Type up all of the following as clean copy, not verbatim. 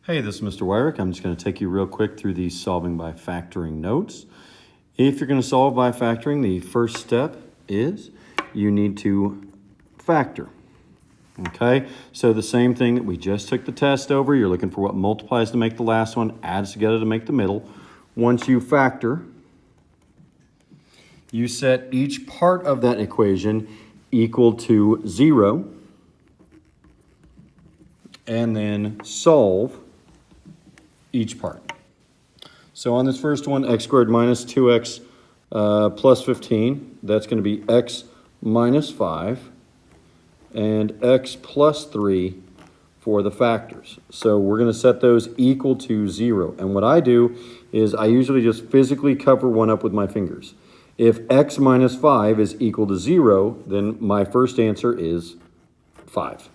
Hey, this is Mr. Wyrick. I'm just going to take you real quick through these solving by factoring notes. If you're going to solve by factoring, the first step is you need to factor. Okay, so the same thing that we just took the test over, you're looking for what multiplies to make the last one, adds together to make the middle. Once you factor, you set each part of that equation equal to 0, and then solve each part. So on this first one, x squared minus 2x plus 15, that's going to be x minus 5, and x plus 3 for the factors. So we're going to set those equal to 0. And what I do is I usually just physically cover one up with my fingers. If x minus 5 is equal to 0, then my first answer is 5.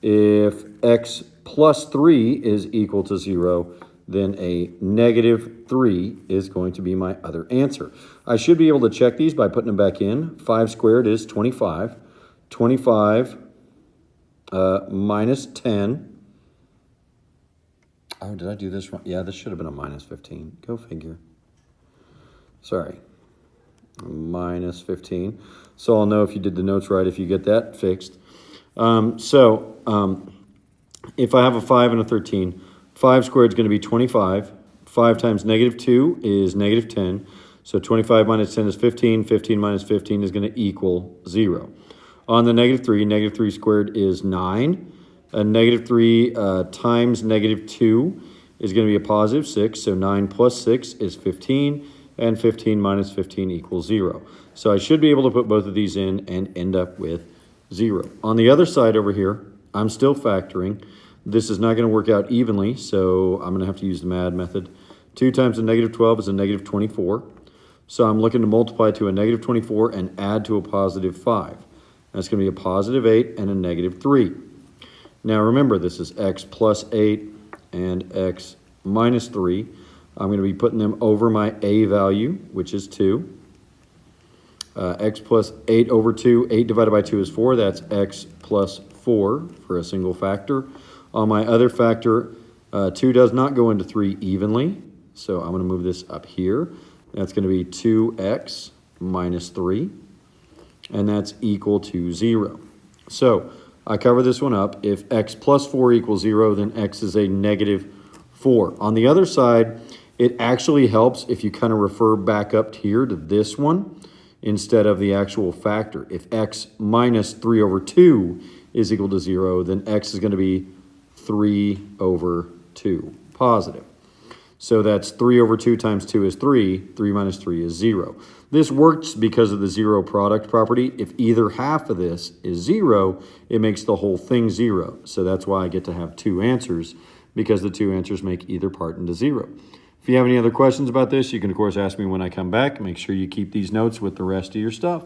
If x plus 3 is equal to 0, then a negative 3 is going to be my other answer. I should be able to check these by putting them back in. 5 squared is 25. 25 minus 10. Oh, did I do this wrong? Yeah, this should have been a minus 15. Go figure. Sorry. Minus 15. So I'll know if you did the notes right if you get that fixed. If I have a 5 and a 13, 5 squared is going to be 25. 5 times negative 2 is negative 10. So 25 minus 10 is 15. 15 minus 15 is going to equal 0. On the negative 3 squared is 9. A negative 3 times negative 2 is going to be a positive 6. So 9 plus 6 is 15. And 15 minus 15 equals 0. So I should be able to put both of these in and end up with 0. On the other side over here, I'm still factoring. This is not going to work out evenly, so I'm going to have to use the MAD method. 2 times a negative 12 is a negative 24. So I'm looking to multiply to a negative 24 and add to a positive 5. That's going to be a positive 8 and a negative 3. Now remember, this is x plus 8 and x minus 3. I'm going to be putting them over my a value, which is 2. X plus 8 over 2. 8 divided by 2 is 4. That's x plus 4 for a single factor. On my other factor, 2 does not go into 3 evenly. So I'm going to move this up here. That's going to be 2x minus 3. And that's equal to 0. So I cover this one up. If x plus 4 equals 0, then x is a negative 4. On the other side, it actually helps if you kind of refer back up here to this one instead of the actual factor. If x minus 3 over 2 is equal to 0, then x is going to be 3 over 2, positive. So that's 3 over 2 times 2 is 3. 3 minus 3 is 0. This works because of the zero product property. If either half of this is 0, it makes the whole thing 0. So that's why I get to have two answers, because the two answers make either part into 0. If you have any other questions about this, you can, of course, ask me when I come back. Make sure you keep these notes with the rest of your stuff.